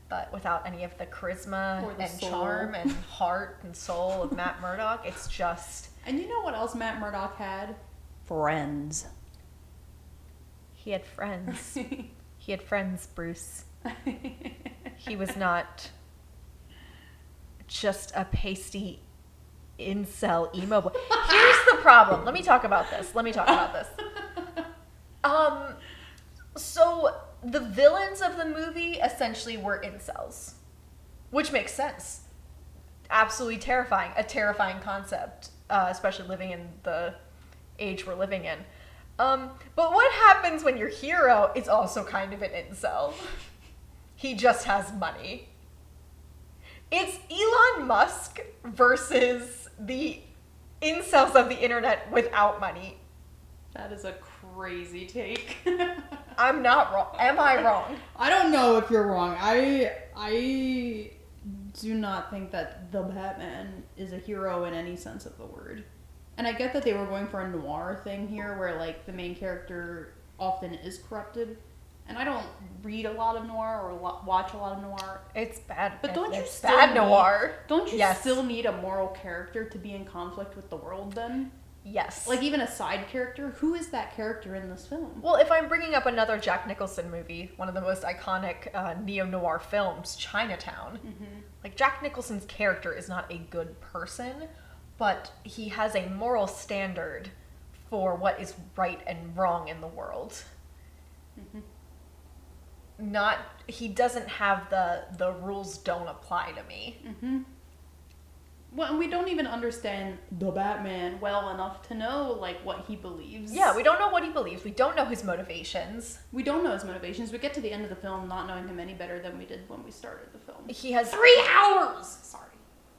but without any of the charisma Or the and soul. charm and heart and soul of Matt Murdock. It's just... And you know what else Matt Murdock had? Friends. He had friends. He had friends, Bruce. He was not just a pasty incel emo boy. Here's the problem. Let me talk about this. So the villains of the movie essentially were incels, which makes sense. Absolutely terrifying. A terrifying concept, especially living in the age we're living in. But what happens when your hero is also kind of an incel? He just has money. It's Elon Musk versus the incels of the internet without money. That is a crazy take. I'm not wrong. Am I wrong? I don't know if you're wrong. I do not think that the Batman is a hero in any sense of the word. And I get that they were going for a noir thing here where like the main character often is corrupted. And I don't read a lot of noir or watch a lot of noir. It's bad. But don't you it's still bad need, noir? Don't you Yes. still need a moral character to be in conflict with the world then? Yes. Like even a side character? Who is that character in this film? Well, if I'm bringing up another Jack Nicholson movie, one of the most iconic neo-noir films, Chinatown, like Jack Nicholson's character is not a good person, but he has a moral standard for what is right and wrong in the world. He doesn't have the rules don't apply to me. Well, and we don't even understand the Batman well enough to know, like, what he believes. Yeah, we don't know what he believes. We don't know his motivations. We don't know his motivations. We get to the end of the film not knowing him any better than we did when we started the film. He has 3 hours! Sorry.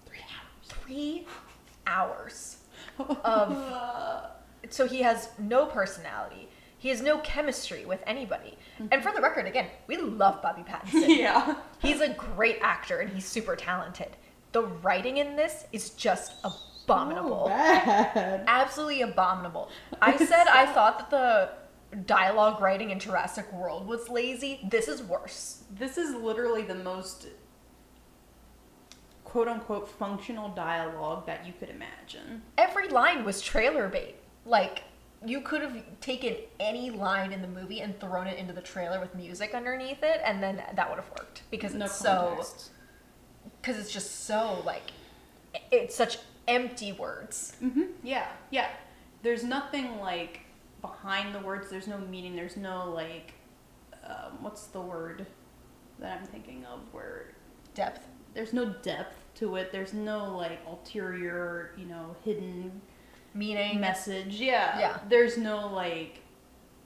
3 hours. 3 hours of... So he has no personality. He has no chemistry with anybody. And for the record, again, we love Bobby Pattinson. Yeah. He's a great actor and he's super talented. The writing in this is just abominable. Oh, bad. Absolutely abominable. I said I thought that the dialogue writing in Jurassic World was lazy. This is worse. This is literally the most quote-unquote functional dialogue that you could imagine. Every line was trailer bait. Like, you could have taken any line in the movie and thrown it into the trailer with music underneath it, and then that would have worked. Because No it's context. because it's just so, like, it's such empty words. Yeah. There's nothing, like, behind the words. There's no meaning. There's no, like, what's the word that I'm thinking of where... Depth. There's no depth to it. There's no, like, ulterior, hidden... Meaning. message. Yeah. There's no, like,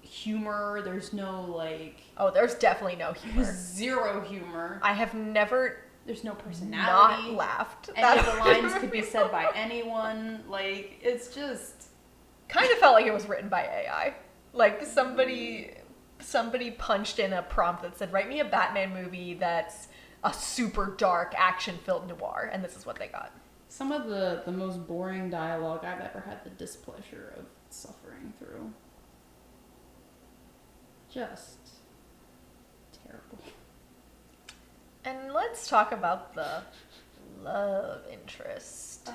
humor. There's no, like... Oh, there's definitely no humor. Zero humor. I have never There's no personality. not laughed. Any of the lines could be said by anyone. Like, it's just... Kind of felt like it was written by AI. Like, somebody punched in a prompt that said, write me a Batman movie that's a super dark, action-filled noir, and this is what they got. Some of the most boring dialogue I've ever had the displeasure of suffering through. Just terrible. And let's talk about the love interest.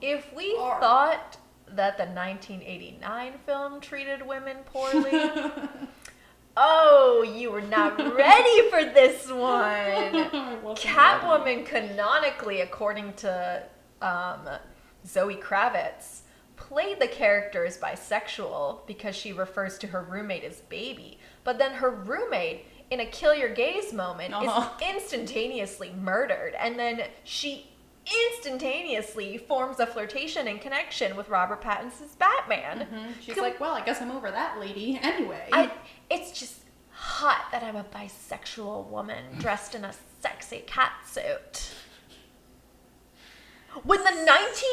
If we thought that the 1989 film treated women poorly, oh, you were not ready for this one. Catwoman canonically, according to Zoe Kravitz, played the character as bisexual because she refers to her roommate as baby. But then her roommate, in a kill your gaze moment, is instantaneously murdered. And then she instantaneously forms a flirtation and connection with Robert Pattinson's Batman. She's like, well, I guess I'm over that lady anyway. It's just hot that I'm a bisexual woman dressed in a sexy catsuit. When the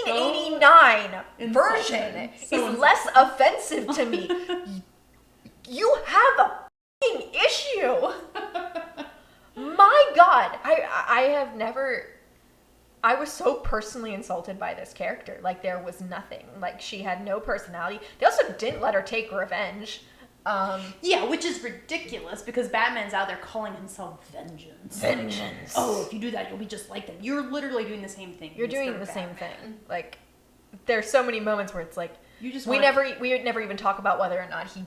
1989 version is less offensive to me, you have a f***ing issue. My God, I have never... I was so personally insulted by this character. Like, there was nothing. Like, she had no personality. They also didn't let her take revenge. Yeah, which is ridiculous because Batman's out there calling himself Vengeance. Vengeance. Oh, if you do that, you'll be just like them. You're literally doing the same thing. You're doing Mr. the same Batman. thing. Like, there's so many moments where it's like, You just we want- never even talk about whether or not he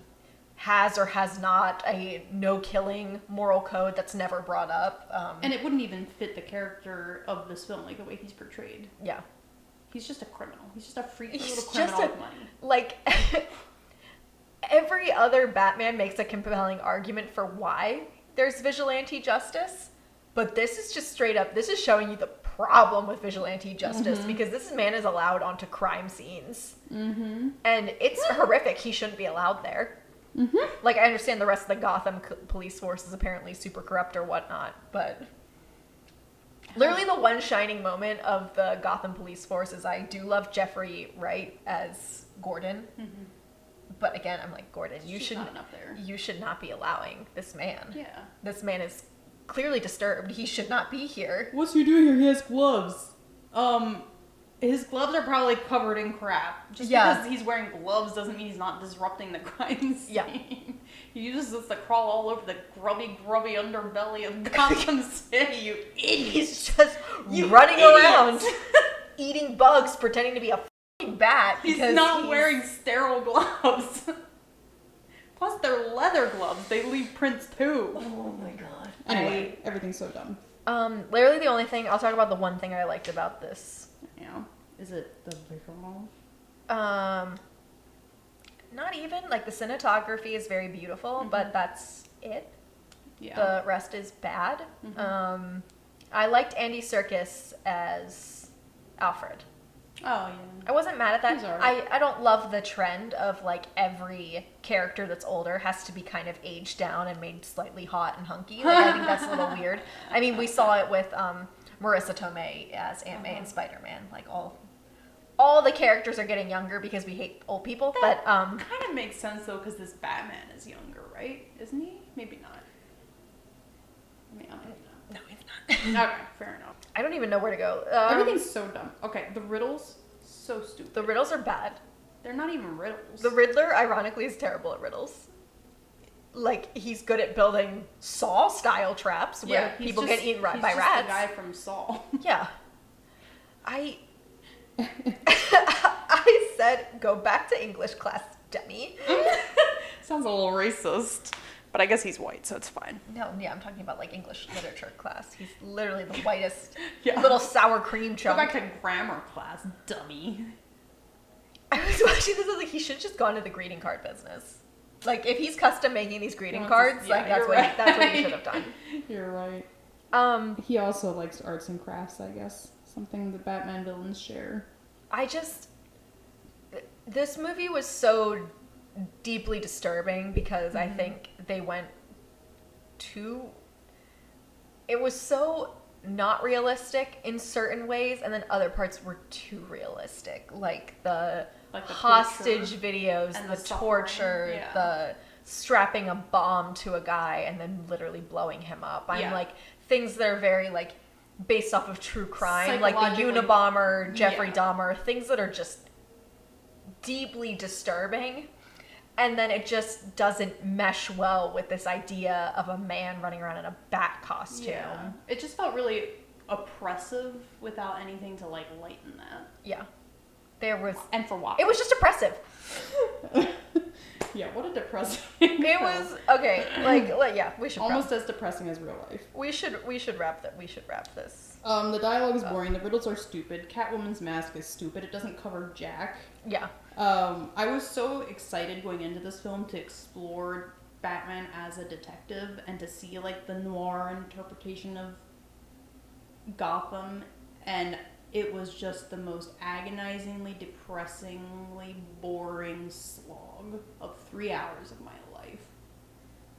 has or has not a no-killing moral code that's never brought up. And it wouldn't even fit the character of this film, like the way he's portrayed. Yeah. He's just a criminal. He's just a freaky He's little just criminal with money. Like, every other Batman makes a compelling argument for why there's vigilante justice, but this is just straight up, this is showing you the problem with vigilante justice, because this man is allowed onto crime scenes. And it's horrific. He shouldn't be allowed there. Like, I understand the rest of the Gotham police force is apparently super corrupt or whatnot, but literally the one shining moment of the Gotham police force is I do love Jeffrey Wright as Gordon. But again, I'm like, Gordon, you should not be allowing this man. Yeah. This man is clearly disturbed. He should not be here. What's he doing here? He has gloves. His gloves are probably covered in crap. Just because he's wearing gloves doesn't mean he's not disrupting the crime scene. Yeah. He uses this to crawl all over the grubby underbelly of Gotham City, you idiot. He's just running around, eating bugs, pretending to be a f***ing bat. He's not wearing sterile gloves. Plus, they're leather gloves. They leave prints too. Oh my god. Anyway, everything's so dumb. Literally the only thing, I'll talk about the one thing I liked about this. Yeah. Is it the visual? Not even, like, the cinematography is very beautiful, but that's it. Yeah. The rest is bad. I liked Andy Serkis as Alfred. Oh, yeah. I wasn't mad at that. He's alright. I don't love the trend of, like, every character that's older has to be kind of aged down and made slightly hot and hunky. Like, I think that's a little weird. I mean, we saw it with Marissa Tomei as Aunt May and Spider-Man. Like, all the characters are getting younger because we hate old people. That but kind of makes sense, though, because this Batman is younger, right? Isn't he? Maybe not. I mean, I don't know. no, he's not. Okay, fair enough. I don't even know where to go. Everything's so dumb. Okay, the riddles, so stupid. The riddles are bad. They're not even riddles. The Riddler, ironically, is terrible at riddles. Like, he's good at building Saw-style traps where people get eaten by rats. He's just the guy from Saw. Yeah. I said, go back to English class, dummy. Sounds a little racist, but I guess he's white, so it's fine. No, yeah, I'm talking about, like, English literature class. He's literally the whitest Yeah. little sour cream Go chunk. back to grammar class, dummy. I was watching this, I was like, he should have just gone to the greeting card business. Like, if he's custom making these greeting cards, Yeah, like, that's you're what, right. that's what he should have done. You're right. He also likes arts and crafts, I guess. Something the Batman villains share. This movie was so deeply disturbing because I think they went it was so not realistic in certain ways, and then other parts were too realistic. Like the hostage videos, and the the torture, suffering. Yeah. the strapping a bomb to a guy and then literally blowing him up. I'm like, things that are very, like, based off of true crime, like the Unabomber, Jeffrey Dahmer, things that are just deeply disturbing. And then it just doesn't mesh well with this idea of a man running around in a bat costume. Yeah. It just felt really oppressive without anything to, like, lighten that. Yeah. There was... And for what? It was just oppressive. Yeah, what a depressing. It was... Okay, like yeah, we should... Almost as depressing as real life. We should wrap that. We should wrap this. The dialogue is boring. The riddles are stupid. Catwoman's mask is stupid. It doesn't cover jack. Yeah. I was so excited going into this film to explore Batman as a detective and to see, like, the noir interpretation of Gotham, and it was just the most agonizingly, depressingly boring slog of 3 hours of my life.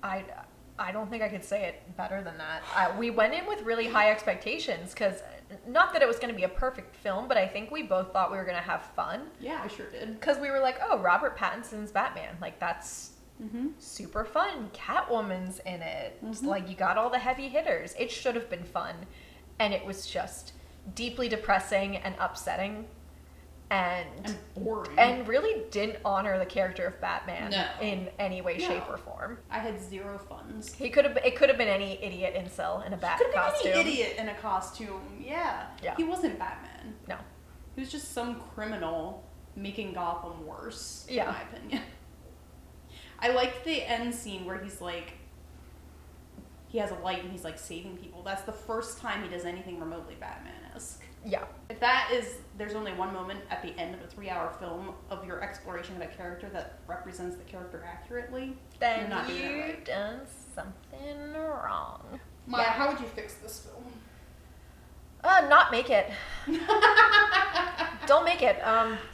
I don't think I could say it better than that. We went in with really high expectations because, not that it was going to be a perfect film, but I think we both thought we were going to have fun. Yeah, I sure did. Because we were like, oh, Robert Pattinson's Batman. Like, that's super fun. Catwoman's in it. Like, you got all the heavy hitters. It should have been fun. And it was just deeply depressing and upsetting. And boring. And really didn't honor the character of Batman in any way, shape, or form. I had zero funds. It could have been any idiot incel in a bat costume. Any idiot in a costume. Yeah. He wasn't Batman. No. He was just some criminal making Gotham worse, in my opinion. I liked the end scene where he's like, he has a light and he's like saving people. That's the first time he does anything remotely Batman-esque. Yeah. If there's only one moment at the end of a 3-hour film of your exploration of a character that represents the character accurately, Then you're not doing it you've right. done something wrong. Maya, how would you fix this film? Not make it. Don't make it.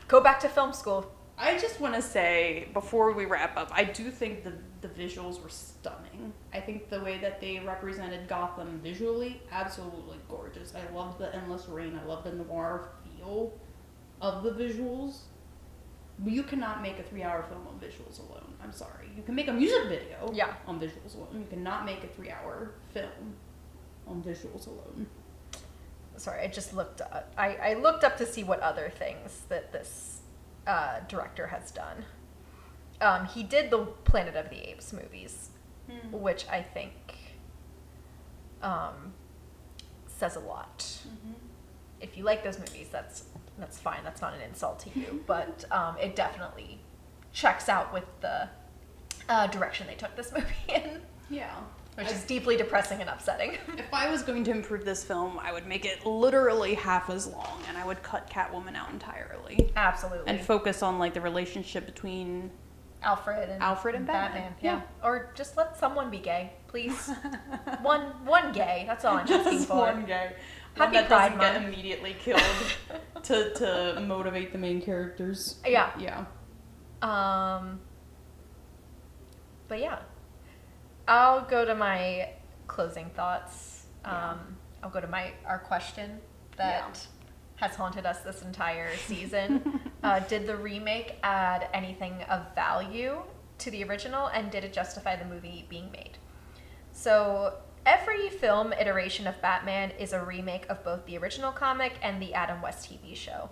Go back to film school. I just want to say, before we wrap up, I do think the visuals were stunning. I think the way that they represented Gotham visually, absolutely gorgeous. I loved the endless rain. I loved the noir feel of the visuals. But you cannot make a 3-hour film on visuals alone. I'm sorry. You can make a music video on visuals alone. You cannot make a 3-hour film on visuals alone. Sorry, I just looked up. I looked up to see what other things that this director has done. He did the Planet of the Apes movies, which I think says a lot. Mm-hmm. If you like those movies, that's fine. That's not an insult to you, but it definitely checks out with the direction they took this movie in. Yeah. Which is deeply depressing and upsetting. If I was going to improve this film, I would make it literally half as long, and I would cut Catwoman out entirely. Absolutely. And focus on like the relationship between Alfred and Batman. Yeah. Or just let someone be gay, please. one gay. That's all I'm asking Just for. one gay. One Happy that Pride doesn't get Month. immediately killed to motivate the main characters. Yeah. Yeah. But yeah. I'll go to my closing thoughts. I'll go to our question that has haunted us this entire season. Did the remake add anything of value to the original, and did it justify the movie being made? So every film iteration of Batman is a remake of both the original comic and the Adam West TV show.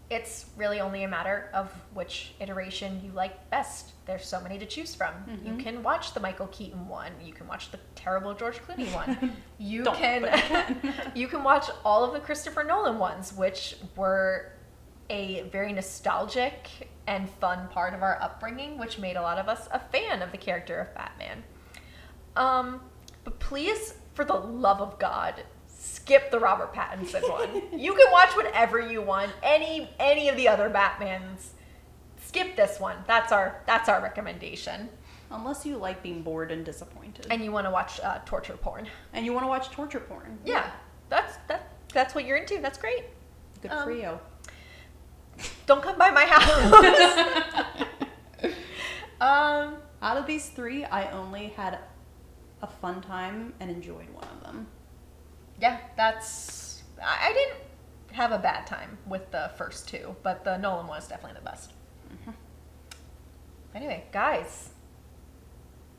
It's really only a matter of which iteration you like best. There's so many to choose from. Mm-hmm. You can watch the Michael Keaton one. You can watch the terrible George Clooney one. You can watch all of the Christopher Nolan ones, which were a very nostalgic and fun part of our upbringing, which made a lot of us a fan of the character of Batman. But please, for the love of God, skip the Robert Pattinson one. You can watch whatever you want. Any of the other Batmans. Skip this one. That's our recommendation. Unless you like being bored and disappointed. And you want to watch torture porn. And you want to watch torture porn. Yeah. That's what you're into. That's great. Good for you. Don't come by my house. Out of these 3, I only had a fun time and enjoyed one of them. Yeah, I didn't have a bad time with the first 2, but the Nolan one is definitely the best. Mm-hmm. Anyway, guys,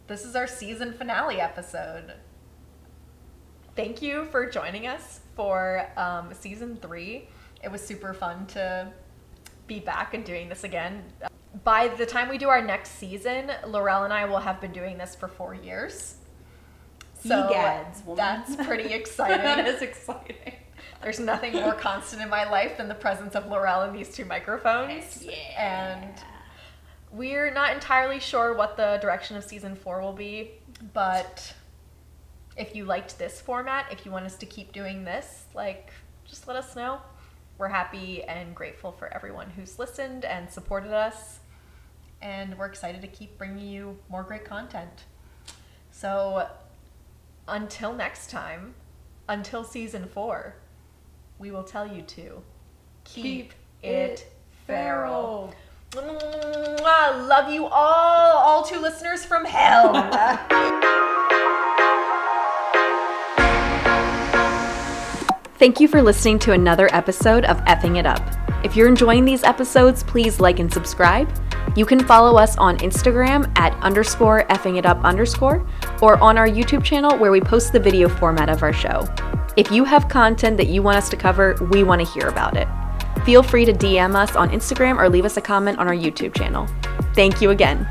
this is our season finale episode. Thank you for joining us for season 3. It was super fun to be back and doing this again. By the time we do our next season, Laurel and I will have been doing this for 4 years. So Egads, woman. That's pretty exciting. That is exciting. There's nothing more constant in my life than the presence of Laurel and these 2 microphones. Yeah. And we're not entirely sure what the direction of season 4 will be, but if you liked this format, if you want us to keep doing this, just let us know. We're happy and grateful for everyone who's listened and supported us, and we're excited to keep bringing you more great content. So until next time, until season 4, we will tell you to keep it feral. Love you all 2 listeners from hell. Thank you for listening to another episode of Effing It Up. If you're enjoying these episodes, please like and subscribe. You can follow us on Instagram at _effingitup_ or on our YouTube channel where we post the video format of our show. If you have content that you want us to cover, we want to hear about it. Feel free to DM us on Instagram or leave us a comment on our YouTube channel. Thank you again.